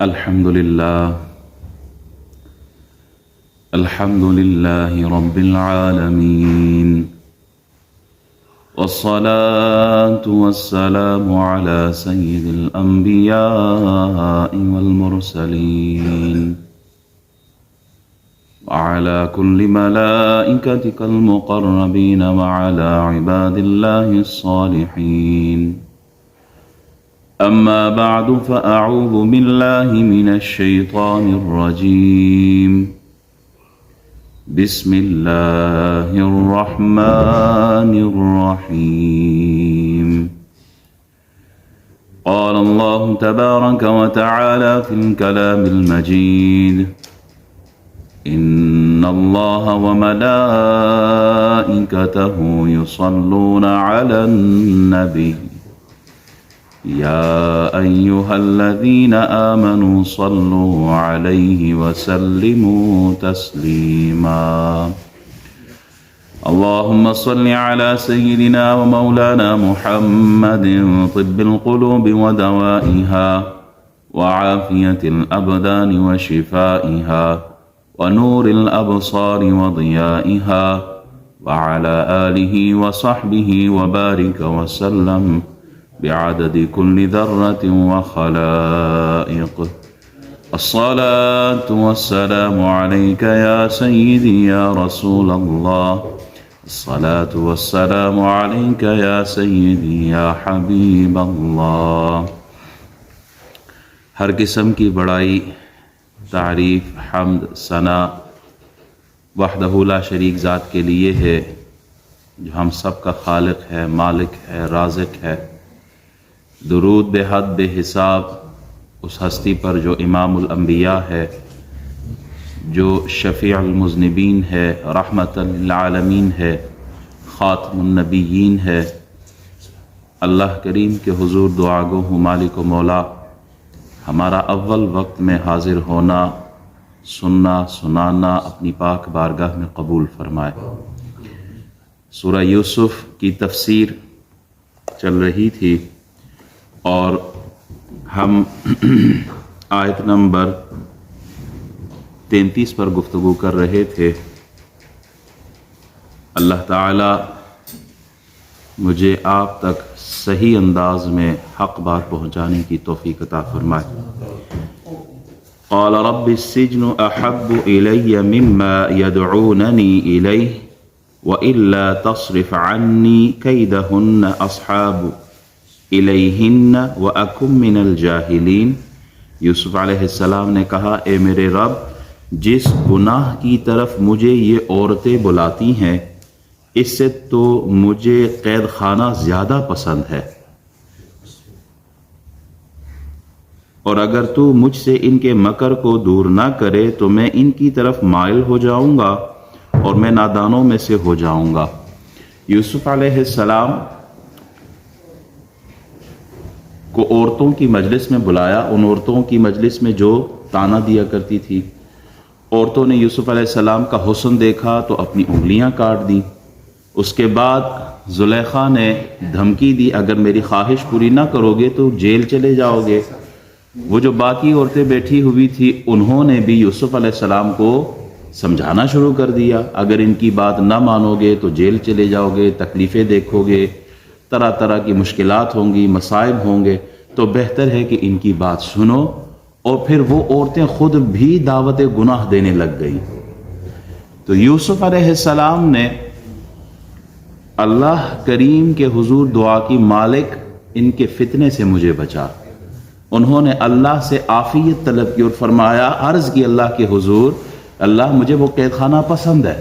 الحمد لله رب العالمين، والصلاة والسلام على سيد الأنبياء والمرسلين، وعلى كل ملائكتك المقربين، وعلى عباد الله الصالحين. أما بعد، فأعوذ بالله من الشيطان الرجيم. بسم الله الرحمن الرحيم. قال الله تبارك وتعالى في الكلام المجيد: إن الله وملائكته يصلون على النبي يا أيها الذين آمنوا صلوا عليه وسلموا تسليما. اللهم صل على سيدنا ومولانا محمد، طب القلوب ودوائها، وعافية الأبدان وشفائها، ونور الأبصار وضيائها، وعلى آله وصحبه وبارك وسلم بعدد كل ذرة وخلائق. الصلاة والسلام عليك يا سيدي يا رسول الله، الصلاة والسلام عليك يا سيدي يا حبیب اللہ. ہر قسم کی بڑائی، تعریف، حمد، ثنا وحدہ لا شریک ذات کے لیے ہے، جو ہم سب کا خالق ہے، مالک ہے، رازق ہے. درود بے حد بے حساب اس ہستی پر جو امام الانبیاء ہے، جو شفیع المذنبین ہے، رحمت للعالمین ہے، خاتم النبیین ہے. اللہ کریم کے حضور دعا گو ہوں مالک و مولا، ہمارا اول وقت میں حاضر ہونا، سننا، سنانا اپنی پاک بارگاہ میں قبول فرمائے. سورہ یوسف کی تفسیر چل رہی تھی اور ہم آیت نمبر 33 پر گفتگو کر رہے تھے. اللہ تعالی مجھے آپ تک صحیح انداز میں حق بات پہنچانے کی توفیق عطا فرمائے. قال رب السجن احب الی مما يدعوننی الیہ وإلا تصرف عنی کیدہن اصحاب الیہن وأکن من الجاہلین. یوسف علیہ السلام نے کہا، اے میرے رب، جس گناہ کی طرف مجھے یہ عورتیں بلاتی ہیں، اس سے تو مجھے قید خانہ زیادہ پسند ہے، اور اگر تو مجھ سے ان کے مکر کو دور نہ کرے تو میں ان کی طرف مائل ہو جاؤں گا اور میں نادانوں میں سے ہو جاؤں گا. یوسف علیہ السلام کو عورتوں کی مجلس میں بلایا. ان عورتوں کی مجلس میں جو تانا دیا کرتی تھی، عورتوں نے یوسف علیہ السلام کا حسن دیکھا تو اپنی انگلیاں کاٹ دیں. اس کے بعد زلیخا نے دھمکی دی، اگر میری خواہش پوری نہ کرو گے تو جیل چلے جاؤ گے. وہ جو باقی عورتیں بیٹھی ہوئی تھی، انہوں نے بھی یوسف علیہ السلام کو سمجھانا شروع کر دیا، اگر ان کی بات نہ مانو گے تو جیل چلے جاؤ گے، تکلیفیں دیکھو گے، طرح طرح کی مشکلات ہوں گی، مصائب ہوں گے، تو بہتر ہے کہ ان کی بات سنو. اور پھر وہ عورتیں خود بھی دعوت گناہ دینے لگ گئیں. تو یوسف علیہ السلام نے اللہ کریم کے حضور دعا کی، مالک ان کے فتنے سے مجھے بچا. انہوں نے اللہ سے عافیت طلب کی اور فرمایا، عرض کی اللہ کے حضور، اللہ مجھے وہ قید خانہ پسند ہے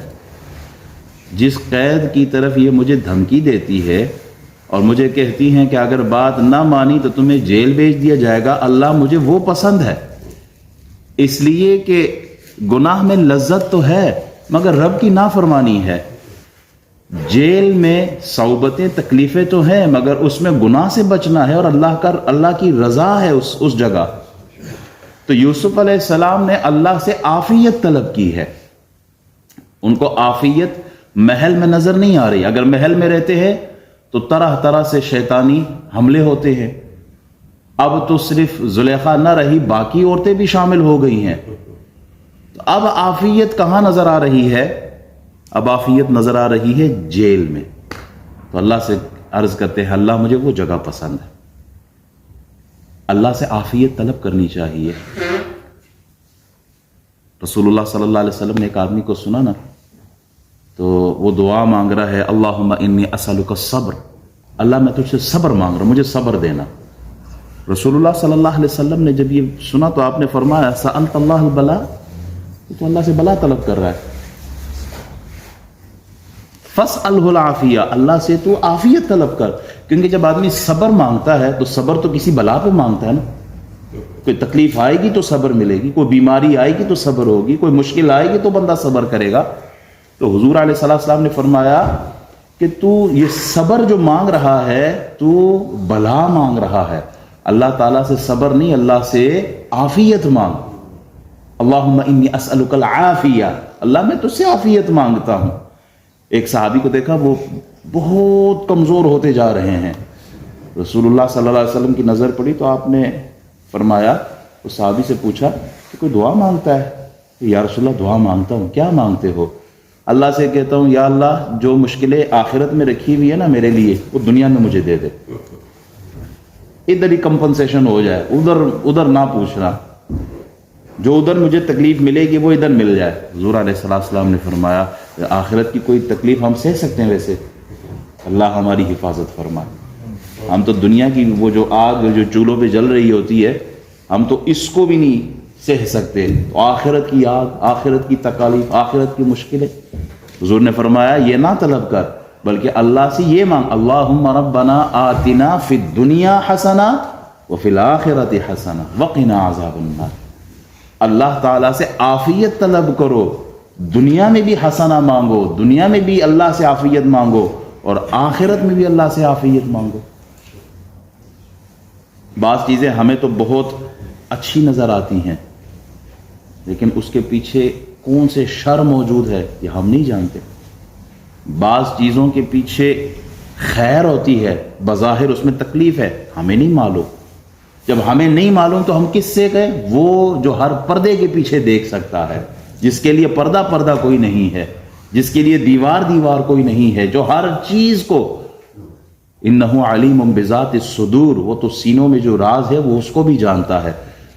جس قید کی طرف یہ مجھے دھمکی دیتی ہے اور مجھے کہتی ہیں کہ اگر بات نہ مانی تو تمہیں جیل بھیج دیا جائے گا. اللہ مجھے وہ پسند ہے، اس لیے کہ گناہ میں لذت تو ہے مگر رب کی نافرمانی ہے. جیل میں صعوبتیں، تکلیفیں تو ہیں مگر اس میں گناہ سے بچنا ہے اور اللہ کی رضا ہے اس جگہ. تو یوسف علیہ السلام نے اللہ سے عافیت طلب کی ہے. ان کو عافیت محل میں نظر نہیں آ رہی. اگر محل میں رہتے ہیں تو طرح طرح سے شیطانی حملے ہوتے ہیں. اب تو صرف زلیخا نہ رہی، باقی عورتیں بھی شامل ہو گئی ہیں. تو اب عافیت کہاں نظر آ رہی ہے؟ اب عافیت نظر آ رہی ہے جیل میں. تو اللہ سے عرض کرتے ہیں اللہ مجھے وہ جگہ پسند ہے. اللہ سے عافیت طلب کرنی چاہیے. رسول اللہ صلی اللہ علیہ وسلم نے ایک آدمی کو سنا نا، تو وہ دعا مانگ رہا ہے اللہم انی اسألک الصبر، اللہ میں تجھ سے صبر مانگ رہا ہوں، مجھے صبر دینا. رسول اللہ صلی اللہ علیہ وسلم نے جب یہ سنا تو آپ نے فرمایا سألت اللہ البلا، تو اللہ سے بلا طلب کر رہا ہے. فاسألہ العافیہ، اللہ سے تو عافیت طلب کر، کیونکہ جب آدمی صبر مانگتا ہے تو صبر تو کسی بلا پہ مانگتا ہے نا. کوئی تکلیف آئے گی تو صبر ملے گی، کوئی بیماری آئے گی تو صبر ہوگی، کوئی مشکل آئے گی تو بندہ صبر کرے گا. تو حضور علیہ السلام نے فرمایا کہ تو یہ صبر جو مانگ رہا ہے تو بلا مانگ رہا ہے. اللہ تعالیٰ سے صبر نہیں، اللہ سے عافیت مانگ. اللہم انی اسألک العافیہ، اللہ میں تجھ سے عافیت مانگتا ہوں. ایک صحابی کو دیکھا وہ بہت کمزور ہوتے جا رہے ہیں. رسول اللہ صلی اللہ علیہ وسلم کی نظر پڑی تو آپ نے فرمایا، اس صحابی سے پوچھا کہ کوئی دعا مانگتا ہے؟ یا رسول اللہ دعا مانگتا ہوں. کیا مانگتے ہو؟ اللہ سے کہتا ہوں یا اللہ جو مشکلیں آخرت میں رکھی ہوئی ہے نا میرے لیے، وہ دنیا میں مجھے دے دے، ادھر ہی کمپنسیشن ہو جائے، ادھر نہ پوچھنا، جو ادھر مجھے تکلیف ملے گی وہ ادھر مل جائے. حضور علیہ السلام نے فرمایا آخرت کی کوئی تکلیف ہم سہ سکتے ہیں؟ ویسے اللہ ہماری حفاظت فرمائے. ہم تو دنیا کی وہ جو آگ جو چولہوں پہ جل رہی ہوتی ہے ہم تو اس کو بھی نہیں سہ سکتے، تو آخرت کی آگ، آخرت کی تکالیف، آخرت کی مشکلیں. حضور نے فرمایا یہ نہ طلب کر، بلکہ اللہ سے یہ مانگ اللہم ربنا آتنا فی الدنیا حسنہ وفی الآخرۃ حسنہ وقنا عذاب النار. اللہ تعالیٰ سے عافیت طلب کرو، دنیا میں بھی حسنہ مانگو، دنیا میں بھی اللہ سے عافیت مانگو، اور آخرت میں بھی اللہ سے عافیت مانگو. بعض چیزیں ہمیں تو بہت اچھی نظر آتی ہیں لیکن اس کے پیچھے کون سے شر موجود ہے یہ ہم نہیں جانتے. بعض چیزوں کے پیچھے خیر ہوتی ہے، بظاہر اس میں تکلیف ہے، ہمیں نہیں معلوم. جب ہمیں نہیں معلوم تو ہم کس سے کہیں؟ وہ جو ہر پردے کے پیچھے دیکھ سکتا ہے، جس کے لیے پردہ کوئی نہیں ہے، جس کے لیے دیوار کوئی نہیں ہے، جو ہر چیز کو انہ علیم بذات الصدور، وہ تو سینوں میں جو راز ہے وہ اس کو بھی جانتا ہے.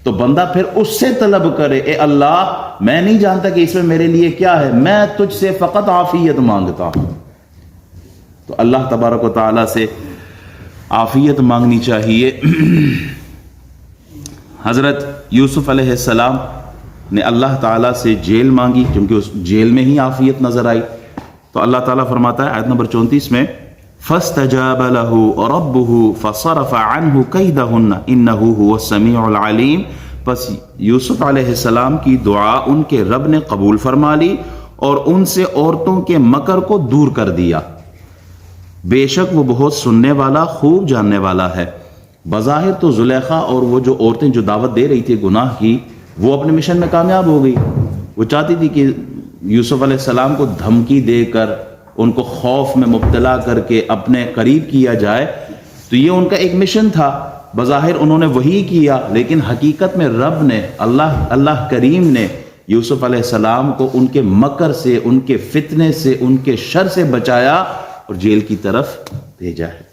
تو بندہ پھر اس سے طلب کرے اے اللہ میں نہیں جانتا کہ اس میں میرے لیے کیا ہے، میں تجھ سے فقط عافیت مانگتا ہوں. تو اللہ تبارک و تعالی سے عافیت مانگنی چاہیے. حضرت یوسف علیہ السلام نے اللہ تعالیٰ سے جیل مانگی کیونکہ اس جیل میں ہی عافیت نظر آئی. تو اللہ تعالیٰ فرماتا ہے آیت نمبر 34 میں فَاسْتَجَابَ لَهُ رَبُّهُ فَصَرَفَ عَنْهُ كَيْدَهُنَّ إِنَّهُ هُوَ السَّمِيعُ الْعَلِيمُ. پس یوسف علیہ السلام کی دعا ان کے رب نے قبول فرما لی اور ان سے عورتوں کے مکر کو دور کر دیا. بے شک وہ بہت سننے والا، خوب جاننے والا ہے. بظاہر تو زلیخا اور وہ جو عورتیں جو دعوت دے رہی تھی گناہ کی، وہ اپنے مشن میں کامیاب ہو گئی. وہ چاہتی تھی کہ یوسف علیہ السلام کو دھمکی دے کر ان کو خوف میں مبتلا کر کے اپنے قریب کیا جائے. تو یہ ان کا ایک مشن تھا. بظاہر انہوں نے وہی کیا لیکن حقیقت میں رب نے اللہ کریم نے یوسف علیہ السلام کو ان کے مکر سے، ان کے فتنے سے، ان کے شر سے بچایا اور جیل کی طرف بھیجا ہے.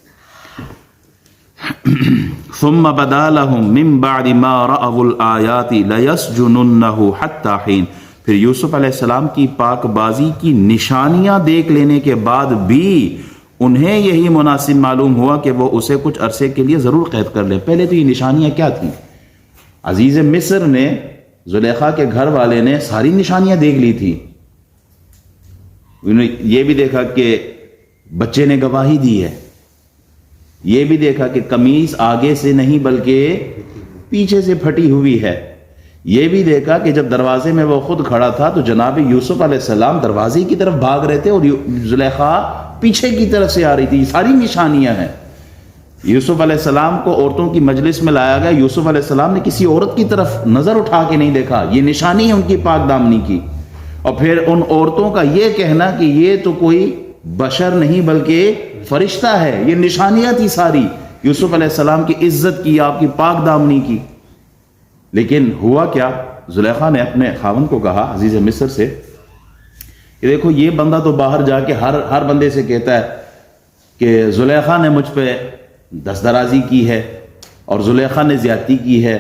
ثم بدا لهم من بعد ما رأوا الآيات ليسجننه حتى حين. پھر یوسف علیہ السلام کی پاک بازی کی نشانیاں دیکھ لینے کے بعد بھی انہیں یہی مناسب معلوم ہوا کہ وہ اسے کچھ عرصے کے لیے ضرور قید کر لیں. پہلے تو یہ نشانیاں کیا تھیں؟ عزیز مصر نے، زلیخا کے گھر والے نے ساری نشانیاں دیکھ لی تھی. انہوں نے یہ بھی دیکھا کہ بچے نے گواہی دی ہے، یہ بھی دیکھا کہ قمیص آگے سے نہیں بلکہ پیچھے سے پھٹی ہوئی ہے، یہ بھی دیکھا کہ جب دروازے میں وہ خود کھڑا تھا تو جناب یوسف علیہ السلام دروازے کی طرف بھاگ رہے تھے اور زلیخا پیچھے کی طرف سے آ رہی تھی. یہ ساری نشانیاں ہیں. یوسف علیہ السلام کو عورتوں کی مجلس میں لایا گیا، یوسف علیہ السلام نے کسی عورت کی طرف نظر اٹھا کے نہیں دیکھا. یہ نشانی ہے ان کی پاک دامنی کی. اور پھر ان عورتوں کا یہ کہنا کہ یہ تو کوئی بشر نہیں بلکہ فرشتہ ہے، یہ نشانیاں تھی ساری یوسف علیہ السلام کی عزت کی، آپ کی پاک دامنی کی. لیکن ہوا کیا، زلیخا نے اپنے خاوند کو کہا عزیز مصر سے کہ دیکھو یہ بندہ تو باہر جا کے ہر بندے سے کہتا ہے کہ زلیخا نے مجھ پہ دست درازی کی ہے اور زلیخا نے زیادتی کی ہے،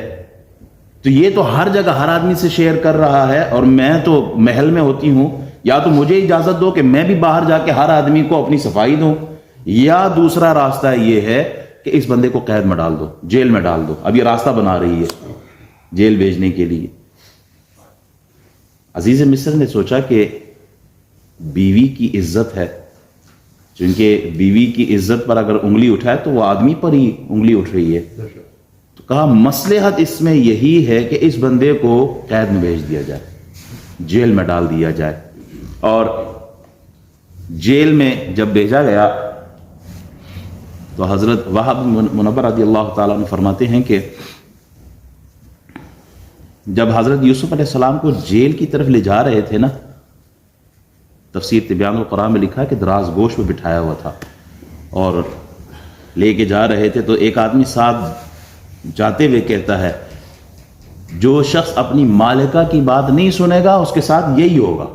تو یہ تو ہر جگہ ہر آدمی سے شیئر کر رہا ہے، اور میں تو محل میں ہوتی ہوں، یا تو مجھے اجازت دو کہ میں بھی باہر جا کے ہر آدمی کو اپنی صفائی دوں، یا دوسرا راستہ یہ ہے کہ اس بندے کو قید میں ڈال دو، جیل میں ڈال دو. اب یہ راستہ بنا رہی ہے جیل بھیجنے کے لیے. عزیز مصر نے سوچا کہ بیوی کی عزت ہے، چونکہ بیوی کی عزت پر اگر انگلی اٹھائے تو وہ آدمی پر ہی انگلی اٹھ رہی ہے. تو کہا مصلحت اس میں یہی ہے کہ اس بندے کو قید میں بھیج دیا جائے، جیل میں ڈال دیا جائے. اور جیل میں جب بھیجا گیا تو حضرت وہب منبر رضی اللہ تعالیٰ عنہ فرماتے ہیں کہ جب حضرت یوسف علیہ السلام کو جیل کی طرف لے جا رہے تھے نا، تفسیر تبیان القرآن میں لکھا ہے کہ دراز گوش پہ بٹھایا ہوا تھا اور لے کے جا رہے تھے، تو ایک آدمی ساتھ جاتے ہوئے کہتا ہے جو شخص اپنی مالکہ کی بات نہیں سنے گا اس کے ساتھ یہی ہوگا.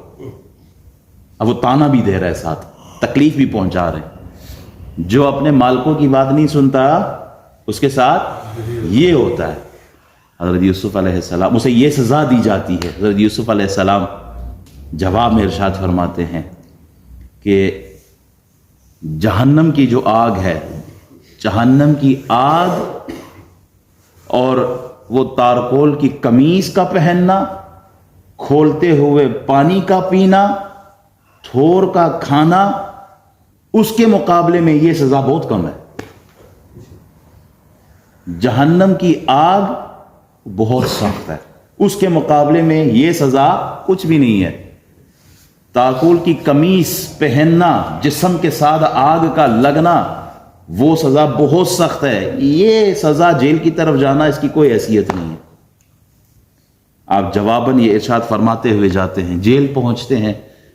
اب وہ تانا بھی دے رہا ہے، ساتھ تکلیف بھی پہنچا رہے ہیں. جو اپنے مالکوں کی بات نہیں سنتا اس کے ساتھ یہ ہوتا ہے. حضرت یوسف علیہ السلام اسے یہ سزا دی جاتی ہے. حضرت یوسف علیہ السلام جواب میں ارشاد فرماتے ہیں کہ جہنم کی جو آگ ہے، جہنم کی آگ اور وہ تارکول کی قمیص کا پہننا، کھولتے ہوئے پانی کا پینا، تھور کا کھانا، اس کے مقابلے میں یہ سزا بہت کم ہے. جہنم کی آگ بہت سخت ہے، اس کے مقابلے میں یہ سزا کچھ بھی نہیں ہے. تاکول کی قمیص پہننا، جسم کے ساتھ آگ کا لگنا، وہ سزا بہت سخت ہے. یہ سزا جیل کی طرف جانا اس کی کوئی حیثیت نہیں ہے. آپ جواباً یہ ارشاد فرماتے ہوئے جاتے ہیں، جیل پہنچتے ہیں.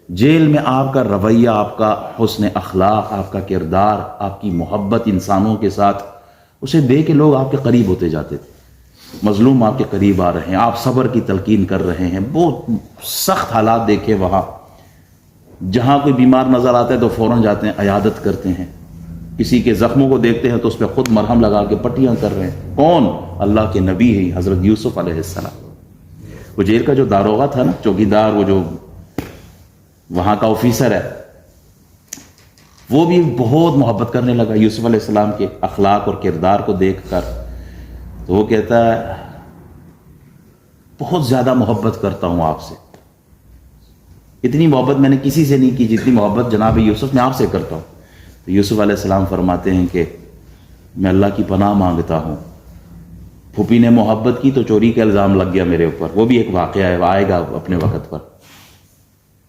جیل میں آپ کا رویہ، آپ کا حسن اخلاق، آپ کا کردار، آپ کی محبت انسانوں کے ساتھ، اسے دیکھ کے لوگ آپ کے قریب ہوتے جاتے تھے. مظلوم آپ کے قریب آ رہے ہیں، آپ صبر کی تلقین کر رہے ہیں. بہت سخت حالات دیکھے وہاں. جہاں کوئی بیمار نظر آتا ہے تو فوراً جاتے ہیں، عیادت کرتے ہیں. کسی کے زخموں کو دیکھتے ہیں تو اس پہ خود مرہم لگا کے پٹیاں کر رہے ہیں. کون؟ اللہ کے نبی ہے حضرت یوسف علیہ السلام. وہ جیل کا جو داروغہ تھا نا، چوکیدار، وہ جو وہاں کا آفیسر ہے، وہ بھی بہت محبت کرنے لگا یوسف علیہ السلام کے اخلاق اور کردار کو دیکھ کر. تو وہ کہتا ہے بہت زیادہ محبت کرتا ہوں آپ سے. اتنی محبت میں نے کسی سے نہیں کی جتنی محبت جناب یوسف میں آپ سے کرتا ہوں. تو یوسف علیہ السلام فرماتے ہیں کہ میں اللہ کی پناہ مانگتا ہوں. پھوپھی نے محبت کی تو چوری کا الزام لگ گیا میرے اوپر. وہ بھی ایک واقعہ ہے، آئے گا اپنے وقت پر.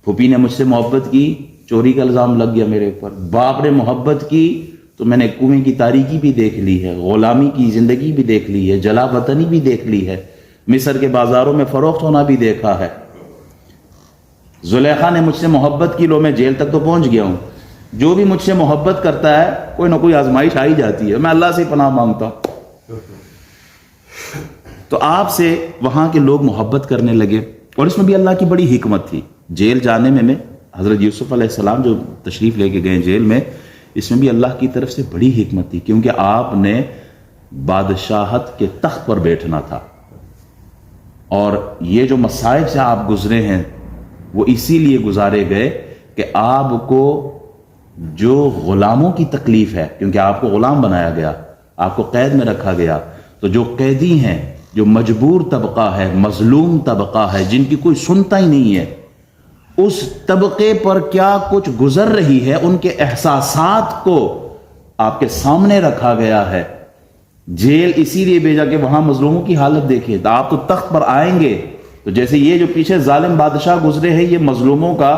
پھوپھی نے مجھ سے محبت کی، چوری کا الزام لگ گیا میرے اوپر. باپ نے محبت کی تو میں نے کنویں کی تاریکی بھی دیکھ لی ہے، غلامی کی زندگی بھی دیکھ لی ہے، جلا وطنی بھی دیکھ لی ہے، مصر کے بازاروں میں فروخت ہونا بھی دیکھا ہے. زلیخا نے مجھ سے محبت کی، لو میں جیل تک تو پہنچ گیا ہوں. جو بھی مجھ سے محبت کرتا ہے کوئی نہ کوئی آزمائش آئی جاتی ہے. میں اللہ سے پناہ مانگتا ہوں. تو آپ سے وہاں کے لوگ محبت کرنے لگے. اور اس میں بھی اللہ کی بڑی حکمت تھی. جیل جانے میں حضرت یوسف علیہ السلام جو تشریف لے کے گئے جیل میں، اس میں بھی اللہ کی طرف سے بڑی حکمت تھی، کیونکہ آپ نے بادشاہت کے تخت پر بیٹھنا تھا. اور یہ جو مصائب سے آپ گزرے ہیں وہ اسی لیے گزارے گئے کہ آپ کو جو غلاموں کی تکلیف ہے، کیونکہ آپ کو غلام بنایا گیا، آپ کو قید میں رکھا گیا، تو جو قیدی ہیں، جو مجبور طبقہ ہے، مظلوم طبقہ ہے، جن کی کوئی سنتا ہی نہیں ہے، اس طبقے پر کیا کچھ گزر رہی ہے، ان کے احساسات کو آپ کے سامنے رکھا گیا ہے. جیل اسی لیے بھیجا کہ وہاں مظلوموں کی حالت دیکھیں. تو آپ تو تخت پر آئیں گے تو جیسے یہ جو پیچھے ظالم بادشاہ گزرے ہیں، یہ مظلوموں کا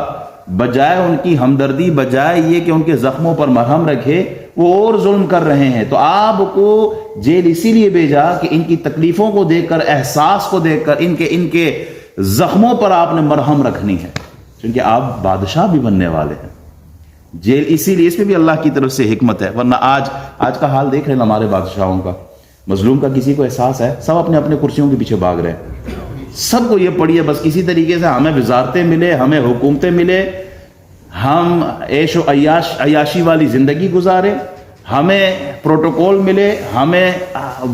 بجائے ان کی ہمدردی، بجائے یہ کہ ان کے زخموں پر مرہم رکھے، وہ اور ظلم کر رہے ہیں. تو آپ کو جیل اسی لیے بھیجا کہ ان کی تکلیفوں کو دیکھ کر، احساس کو دیکھ کر، ان کے زخموں پر آپ نے مرہم رکھنی ہے، کیونکہ آپ بادشاہ بھی بننے والے ہیں. جیل اسی لیے اس میں بھی اللہ کی طرف سے حکمت ہے، ورنہ آج کا حال دیکھ رہے ہیں ہمارے بادشاہوں کا، مظلوم کا کسی کو احساس ہے، سب اپنے اپنے کرسیوں کے پیچھے بھاگ رہے ہیں، سب کو یہ پڑی ہے بس کسی طریقے سے ہمیں وزارتیں ملے، ہمیں حکومتیں ملے، ہم عیش و عیاشی والی زندگی گزارے، ہمیں پروٹوکول ملے، ہمیں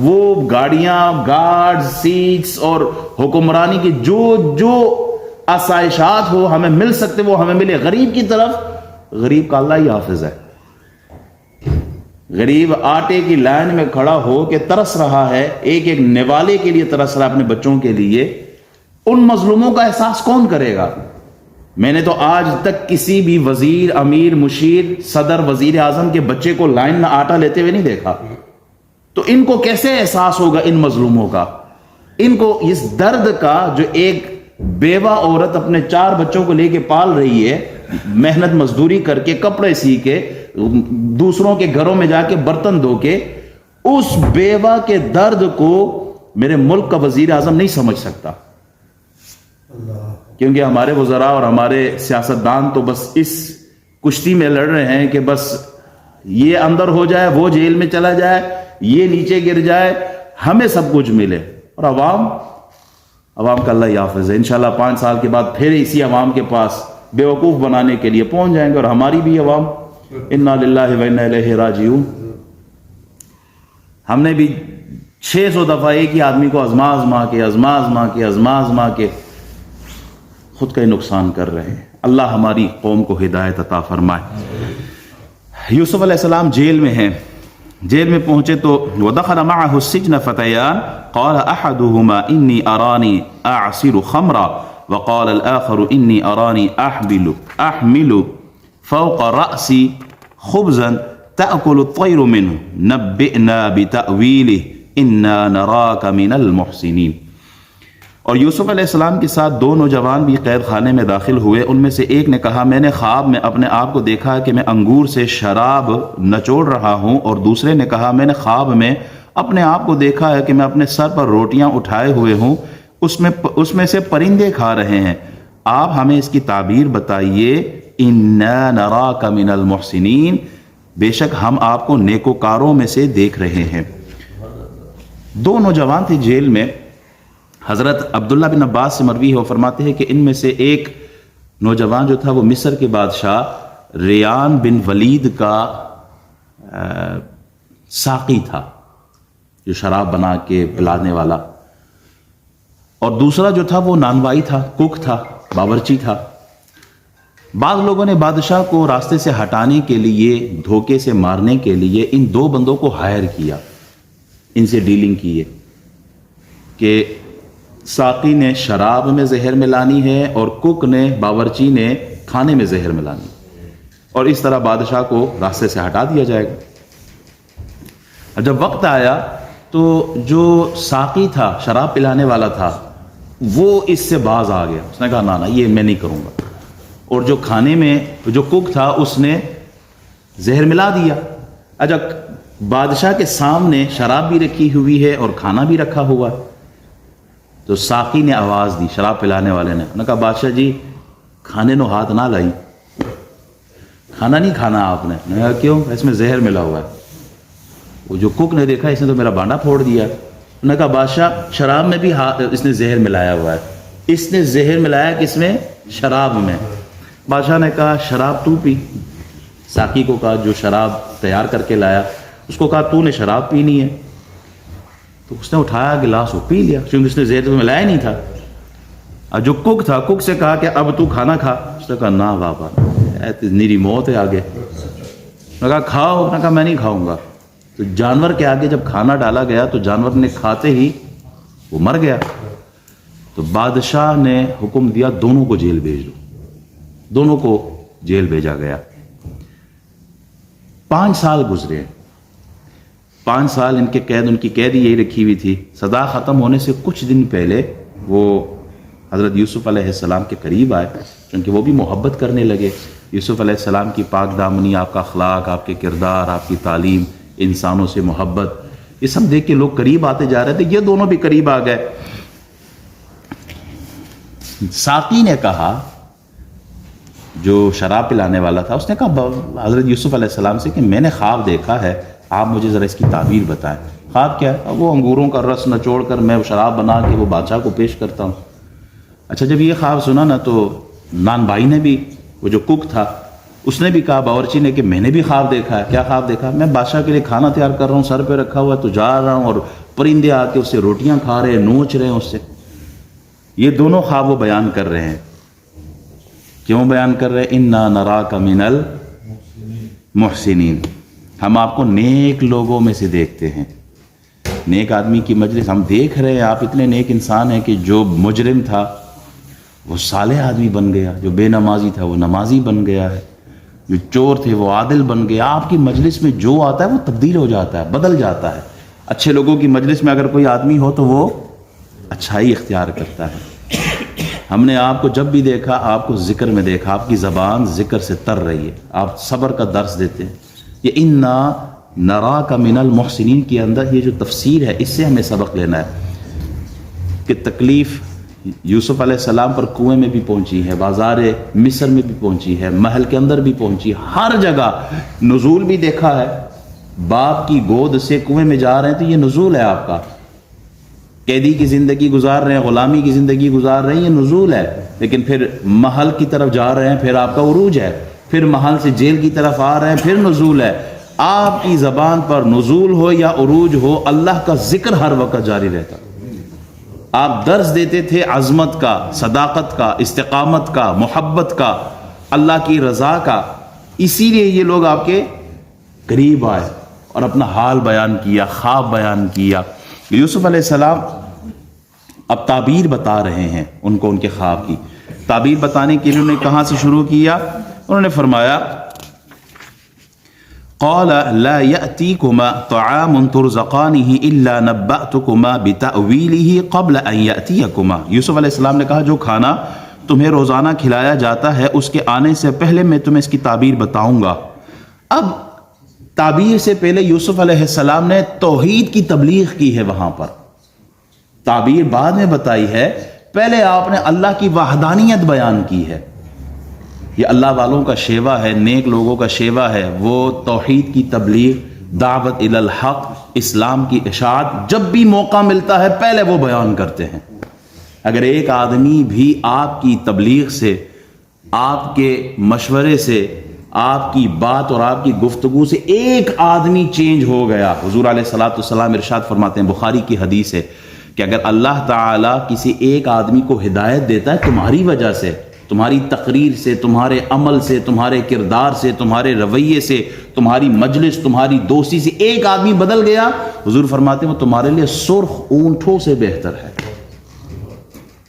وہ گاڑیاں، گارڈ، سیٹس اور حکمرانی کی جو آسائشات ہو ہمیں مل سکتے وہ ہمیں ملے۔ غریب کی طرف، غریب کا اللہ ہی حافظ ہے۔ غریب آٹے کی لائن میں کھڑا ہو کے ترس رہا ہے، ایک ایک نوالے کے لیے ترس رہا ہے اپنے بچوں کے لیے، ان مظلوموں کا احساس کون کرے گا؟ میں نے تو آج تک کسی بھی وزیر، امیر، مشیر، صدر، وزیر اعظم کے بچے کو لائن میں آٹا لیتے ہوئے نہیں دیکھا، تو ان کو کیسے احساس ہوگا ان مظلوموں کا؟ ان کو اس درد کا جو ایک بیوہ عورت اپنے 4 بچوں کو لے کے پال رہی ہے، محنت مزدوری کر کے، کپڑے سی کے، دوسروں کے گھروں میں جا کے برتن دھو کے، اس بیوہ کے درد کو میرے ملک کا وزیر اعظم نہیں سمجھ سکتا، کیونکہ ہمارے وزراء اور ہمارے سیاستدان تو بس اس کشتی میں لڑ رہے ہیں کہ بس یہ اندر ہو جائے، وہ جیل میں چلا جائے، یہ نیچے گر جائے، ہمیں سب کچھ ملے، اور عوام کا اللہ حافظ ہے۔ انشاءاللہ 5 سال کے بعد پھر اسی عوام کے پاس بیوقوف بنانے کے لیے پہنچ جائیں گے، اور ہماری بھی عوام انا للہ و انا الیہ راجعون۔ ہم نے بھی 600 دفعہ ایک ہی آدمی کو آزما کے خود کا ہی نقصان کر رہے ہیں۔ اللہ ہماری قوم کو ہدایت عطا فرمائے۔ یوسف علیہ السلام جیل میں ہیں، جیل میں پہنچے تو وَدَخَلَ مَعَهُ السِّجْنَ فَتَيَانِ قَالَ أَحَدُهُمَا إِنِّي أَرَانِي أَعْصِرُ خَمْرًا وَقَالَ الْآخَرُ إِنِّي أَرَانِي أَحْمِلُ فَوْقَ رَأْسِي خُبْزًا تَأْكُلُ الطَّيْرُ مِنْهُ نَبِّئْنَا بِتَأْوِيلِهِ إِنَّا نَرَاكَ مِنَ الْمُحْسِنِينَ۔ اور یوسف علیہ السلام کے ساتھ 2 نوجوان بھی قید خانے میں داخل ہوئے۔ ان میں سے ایک نے کہا، میں نے خواب میں اپنے آپ کو دیکھا کہ میں انگور سے شراب نچوڑ رہا ہوں، اور دوسرے نے کہا، میں نے خواب میں اپنے آپ کو دیکھا ہے کہ میں اپنے سر پر روٹیاں اٹھائے ہوئے ہوں، اس میں سے پرندے کھا رہے ہیں، آپ ہمیں اس کی تعبیر بتائیے۔ اِنَّا نَرَاكَ مِنَ الْمُحْسِنِينَ، بے شک ہم آپ کو نیکوکاروں میں سے دیکھ رہے ہیں۔ 2 نوجوان تھے جیل میں۔ حضرت عبداللہ بن عباس سے مروی ہے، وہ فرماتے ہیں کہ ان میں سے ایک نوجوان جو تھا وہ مصر کے بادشاہ ریان بن ولید کا ساقی تھا، جو شراب بنا کے پلانے والا، اور دوسرا جو تھا وہ نانوائی تھا، کوک تھا، باورچی تھا۔ بعض لوگوں نے بادشاہ کو راستے سے ہٹانے کے لیے، دھوکے سے مارنے کے لیے ان 2 بندوں کو ہائر کیا، ان سے ڈیلنگ کی ہے کہ ساقی نے شراب میں زہر ملانی ہے اور کک نے، باورچی نے کھانے میں زہر ملانی، اور اس طرح بادشاہ کو راستے سے ہٹا دیا جائے گا۔ اور جب وقت آیا تو جو ساقی تھا، شراب پلانے والا تھا، وہ اس سے باز آ گیا، اس نے کہا نا یہ میں نہیں کروں گا، اور جو کھانے میں جو کک تھا اس نے زہر ملا دیا۔ جب بادشاہ کے سامنے شراب بھی رکھی ہوئی ہے اور کھانا بھی رکھا ہوا ہے، تو ساقی نے آواز دی، شراب پلانے والے نے، انہوں نے کہا بادشاہ جی کھانے نو ہاتھ نہ لائی، کھانا نہیں کھانا آپ نے۔ میں کہا کیوں؟ اس میں زہر ملا ہوا ہے۔ وہ جو کک نے دیکھا اس نے تو میرا بانڈا پھوڑ دیا۔ انہوں نے کہا بادشاہ شراب میں بھی اس نے زہر ملایا ہوا ہے۔ اس نے زہر ملایا کس میں؟ شراب میں۔ بادشاہ نے کہا شراب تو پی۔ ساقی کو کہا جو شراب تیار کر کے لایا، اس کو کہا تو نے شراب پینی ہے، تو اس نے اٹھایا گلاس، وہ پی لیا، کیونکہ اس نے زہر تو ملایا نہیں تھا۔ اور جو کک تھا، کک سے کہا کہ اب تو کھانا کھا، اس نے کہا نہ بابا، میری موت ہے آگے۔ اس نے کہا کھاؤ، اس نے کہا میں نہیں کھاؤں گا۔ تو جانور کے آگے جب کھانا ڈالا گیا تو جانور نے کھاتے ہی وہ مر گیا۔ تو بادشاہ نے حکم دیا دونوں کو جیل بھیج دو، دونوں کو جیل بھیجا گیا۔ 5 سال گزرے، 5 سال ان کی قید یہی رکھی ہوئی تھی۔ سزا ختم ہونے سے کچھ دن پہلے وہ حضرت یوسف علیہ السلام کے قریب آئے، کیونکہ وہ بھی محبت کرنے لگے۔ یوسف علیہ السلام کی پاک دامنی، آپ کا اخلاق، آپ کے کردار، آپ کی تعلیم، انسانوں سے محبت، یہ سب دیکھ کے لوگ قریب آتے جا رہے تھے۔ یہ دونوں بھی قریب آ گئے۔ ساقی نے کہا جو شراب پلانے والا تھا، اس نے کہا حضرت یوسف علیہ السلام سے کہ میں نے خواب دیکھا ہے، آپ مجھے ذرا اس کی تعبیر بتائیں۔ خواب کیا ہے؟ وہ انگوروں کا رس نچوڑ کر میں شراب بنا کے وہ بادشاہ کو پیش کرتا ہوں۔ اچھا، جب یہ خواب سنا نا تو نان بھائی نے بھی، وہ جو کک تھا، اس نے بھی کہا باورچی نے کہ میں نے بھی خواب دیکھا ہے۔ کیا خواب دیکھا؟ میں بادشاہ کے لیے کھانا تیار کر رہا ہوں، سر پہ رکھا ہوا، تو جا رہا ہوں اور پرندے آ کے اس سے روٹیاں کھا رہے ہیں، نوچ رہے ہیں اس سے۔ یہ دونوں خواب وہ بیان کر رہے ہیں۔ کیوں بیان کر رہے ہیں؟ انا نراک من المحسنین، ہم آپ کو نیک لوگوں میں سے دیکھتے ہیں۔ نیک آدمی کی مجلس ہم دیکھ رہے ہیں، آپ اتنے نیک انسان ہیں کہ جو مجرم تھا وہ صالح آدمی بن گیا، جو بے نمازی تھا وہ نمازی بن گیا ہے، جو چور تھے وہ عادل بن گیا۔ آپ کی مجلس میں جو آتا ہے وہ تبدیل ہو جاتا ہے، بدل جاتا ہے۔ اچھے لوگوں کی مجلس میں اگر کوئی آدمی ہو تو وہ اچھائی اختیار کرتا ہے۔ ہم نے آپ کو جب بھی دیکھا آپ کو ذکر میں دیکھا، آپ کی زبان ذکر سے تر رہی ہے، آپ صبر کا درس دیتے ہیں۔ یہ انا نراک من المحسنین کے اندر یہ جو تفسیر ہے، اس سے ہمیں سبق لینا ہے کہ تکلیف یوسف علیہ السلام پر کنویں میں بھی پہنچی ہے، بازار مصر میں بھی پہنچی ہے، محل کے اندر بھی پہنچی ہے، ہر جگہ نزول بھی دیکھا ہے۔ باپ کی گود سے کنویں میں جا رہے ہیں تو یہ نزول ہے آپ کا۔ قیدی کی زندگی گزار رہے ہیں، غلامی کی زندگی گزار رہے ہیں، یہ نزول ہے۔ لیکن پھر محل کی طرف جا رہے ہیں، پھر آپ کا عروج ہے۔ پھر محل سے جیل کی طرف آ رہے ہیں، پھر نزول ہے۔ آپ کی زبان پر نزول ہو یا عروج ہو، اللہ کا ذکر ہر وقت جاری رہتا۔ آپ درس دیتے تھے عظمت کا، صداقت کا، استقامت کا، محبت کا، اللہ کی رضا کا۔ اسی لیے یہ لوگ آپ کے قریب آئے اور اپنا حال بیان کیا، خواب بیان کیا۔ یوسف علیہ السلام اب تعبیر بتا رہے ہیں ان کو، ان کے خواب کی تعبیر بتانے کے لیے انہوں نے کہاں سے شروع کیا؟ انہوں نے فرمایا قال لا يأتيكما طعام ترزقانه إلا نبأتكما بتأويله قبل أن يأتيكما۔ یوسف علیہ السلام نے کہا جو کھانا تمہیں روزانہ کھلایا جاتا ہے اس کے آنے سے پہلے میں تمہیں اس کی تعبیر بتاؤں گا۔ اب تعبیر سے پہلے یوسف علیہ السلام نے توحید کی تبلیغ کی ہے، وہاں پر تعبیر بعد میں بتائی ہے، پہلے آپ نے اللہ کی وحدانیت بیان کی ہے۔ یہ اللہ والوں کا شیوا ہے، نیک لوگوں کا شیوا ہے، وہ توحید کی تبلیغ، دعوت الی الحق، اسلام کی اشاعت جب بھی موقع ملتا ہے پہلے وہ بیان کرتے ہیں۔ اگر ایک آدمی بھی آپ کی تبلیغ سے، آپ کے مشورے سے، آپ کی بات اور آپ کی گفتگو سے ایک آدمی چینج ہو گیا، حضور علیہ الصلوۃ والسلام ارشاد فرماتے ہیں، بخاری کی حدیث ہے کہ اگر اللہ تعالیٰ کسی ایک آدمی کو ہدایت دیتا ہے تمہاری وجہ سے، تمہاری تقریر سے، تمہارے عمل سے، تمہارے کردار سے، تمہارے رویے سے، تمہاری مجلس، تمہاری دوستی سے ایک آدمی بدل گیا، حضور فرماتے ہیں وہ تمہارے لیے سرخ اونٹوں سے بہتر ہے۔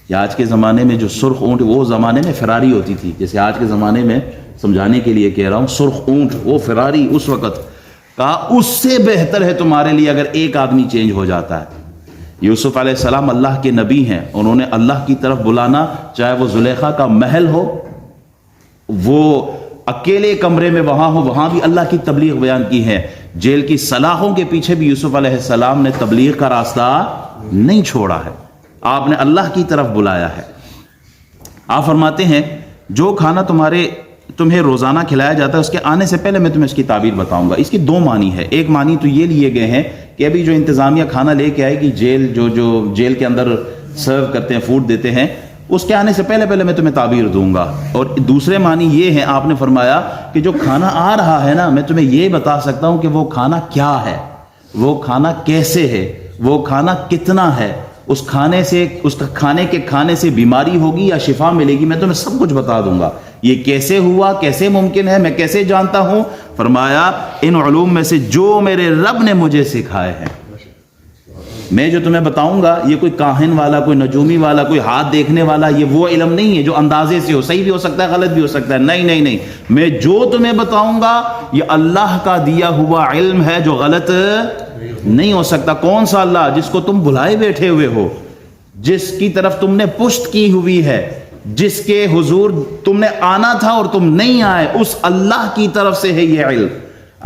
یا آج کے زمانے میں جو سرخ اونٹ، وہ زمانے میں فراری ہوتی تھی، جیسے آج کے زمانے میں سمجھانے کے لیے کہہ رہا ہوں، سرخ اونٹ وہ فراری اس وقت کہا اس سے بہتر ہے تمہارے لیے اگر ایک آدمی چینج ہو جاتا ہے۔ یوسف علیہ السلام اللہ کے نبی ہیں، انہوں نے اللہ کی طرف بلانا، چاہے وہ زلیخا کا محل ہو، وہ اکیلے کمرے میں وہاں ہو، وہاں بھی اللہ کی تبلیغ بیان کی ہے۔ جیل کی سلاخوں کے پیچھے بھی یوسف علیہ السلام نے تبلیغ کا راستہ نہیں چھوڑا ہے، آپ نے اللہ کی طرف بلایا ہے۔ آپ فرماتے ہیں جو کھانا تمہیں روزانہ کھلایا جاتا ہے اس کے آنے سے پہلے میں تمہیں اس کی تعبیر بتاؤں گا۔ اس کی دو معنی ہے، ایک معنی تو یہ لیے گئے ہیں کہ ابھی جو انتظامیہ کھانا لے کے آئے گی، جو جیل کے اندر سرو کرتے ہیں، فوڈ دیتے ہیں، اس کے آنے سے پہلے میں تمہیں تعبیر دوں گا۔ اور دوسرے معنی یہ ہے، آپ نے فرمایا کہ جو کھانا آ رہا ہے نا، میں تمہیں یہ بتا سکتا ہوں کہ وہ کھانا کیا ہے، وہ کھانا کیسے ہے، وہ کھانا کتنا ہے، اس کھانے کے کھانے سے بیماری ہوگی یا شفا ملے گی، میں تمہیں سب کچھ بتا دوں گا۔ یہ کیسے ہوا، کیسے ممکن ہے، میں کیسے جانتا ہوں؟ فرمایا ان علوم میں سے جو میرے رب نے مجھے سکھائے ہیں، میں جو تمہیں بتاؤں گا یہ کوئی کاہن والا، کوئی نجومی والا، کوئی ہاتھ دیکھنے والا یہ وہ علم نہیں ہے جو اندازے سے ہو، صحیح بھی ہو سکتا ہے، غلط بھی ہو سکتا ہے، نہیں، میں جو تمہیں بتاؤں گا یہ اللہ کا دیا ہوا علم ہے جو غلط نہیں ہو سکتا۔ کون سا اللہ؟ جس کو تم بلائے بیٹھے ہوئے ہو، جس کی طرف تم نے پشت کی ہوئی ہے، جس کے حضور تم نے آنا تھا اور تم نہیں آئے، اس اللہ کی طرف سے ہے یہ علم۔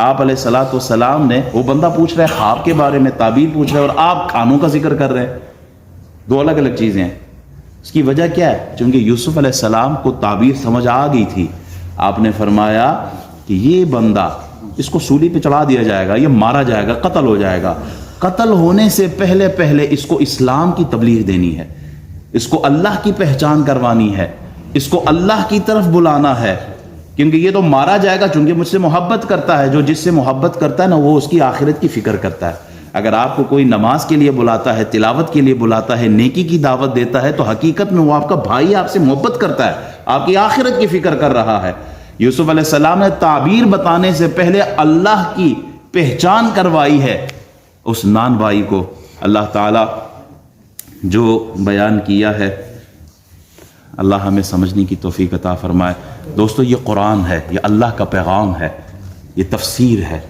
آپ علیہ الصلوۃ والسلام نے، وہ بندہ پوچھ رہا ہے خواب کے بارے میں، تعبیر پوچھ رہا ہے، اور آپ کھانوں کا ذکر کر رہے ہیں، دو الگ الگ چیزیں ہیں۔ اس کی وجہ کیا ہے؟ چونکہ یوسف علیہ السلام کو تعبیر سمجھ آ گئی تھی، آپ نے فرمایا کہ یہ بندہ، اس کو سولی پہ چڑھا دیا جائے گا، یہ مارا جائے گا، قتل ہو جائے گا، قتل ہونے سے پہلے پہلے اس کو اسلام کی تبلیغ دینی ہے، اس کو اللہ کی پہچان کروانی ہے، اس کو اللہ کی طرف بلانا ہے، کیونکہ یہ تو مارا جائے گا چونکہ مجھ سے محبت کرتا ہے۔ جو جس سے محبت کرتا ہے نا وہ اس کی آخرت کی فکر کرتا ہے۔ اگر آپ کو کوئی نماز کے لیے بلاتا ہے، تلاوت کے لیے بلاتا ہے، نیکی کی دعوت دیتا ہے، تو حقیقت میں وہ آپ کا بھائی، آپ سے محبت کرتا ہے، آپ کی آخرت کی فکر کر رہا ہے۔ یوسف علیہ السلام نے تعبیر بتانے سے پہلے اللہ کی پہچان کروائی ہے اس نان بھائی کو۔ اللہ تعالی جو بیان کیا ہے اللہ ہمیں سمجھنے کی توفیق عطا فرمائے۔ دوستو یہ قرآن ہے، یہ اللہ کا پیغام ہے، یہ تفسیر ہے۔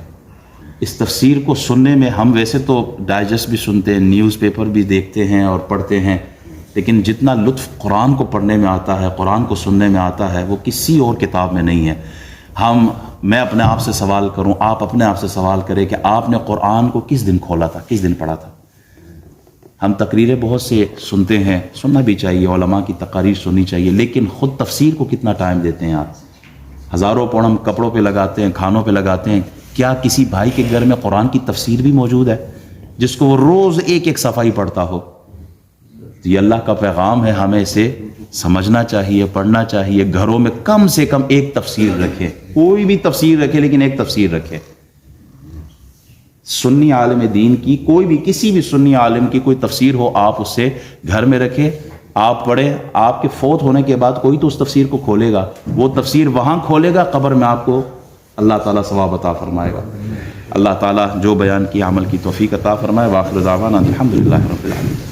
اس تفسیر کو سننے میں ہم ویسے تو ڈائجسٹ بھی سنتے ہیں، نیوز پیپر بھی دیکھتے ہیں اور پڑھتے ہیں، لیکن جتنا لطف قرآن کو پڑھنے میں آتا ہے، قرآن کو سننے میں آتا ہے، وہ کسی اور کتاب میں نہیں ہے۔ میں اپنے آپ سے سوال کروں، آپ اپنے آپ سے سوال کریں کہ آپ نے قرآن کو کس دن کھولا تھا، کس دن پڑھا تھا؟ ہم تقریریں بہت سے سنتے ہیں، سننا بھی چاہیے، علماء کی تقاریر سننی چاہیے، لیکن خود تفسیر کو کتنا ٹائم دیتے ہیں آپ؟ ہزاروں پوڑ ہم کپڑوں پہ لگاتے ہیں، کھانوں پہ لگاتے ہیں، کیا کسی بھائی کے گھر میں قرآن کی تفسیر بھی موجود ہے جس کو وہ روز ایک ایک صفحہ پڑھتا ہو؟ تو یہ اللہ کا پیغام ہے، ہمیں اسے سمجھنا چاہیے، پڑھنا چاہیے۔ گھروں میں کم سے کم ایک تفسیر رکھیں، کوئی بھی تفسیر رکھے لیکن ایک تفسیر رکھے۔ سنی عالم دین کی، کوئی بھی کسی بھی سنی عالم کی کوئی تفسیر ہو، آپ اس سے گھر میں رکھیں، آپ پڑھیں۔ آپ کے فوت ہونے کے بعد کوئی تو اس تفسیر کو کھولے گا، وہ تفسیر وہاں کھولے گا، قبر میں آپ کو اللہ تعالیٰ ثواب عطا فرمائے گا۔ اللہ تعالیٰ جو بیان کی عمل کی توفیق عطا فرمائے۔ وآخر دعوانا الحمدللہ رب العالمین۔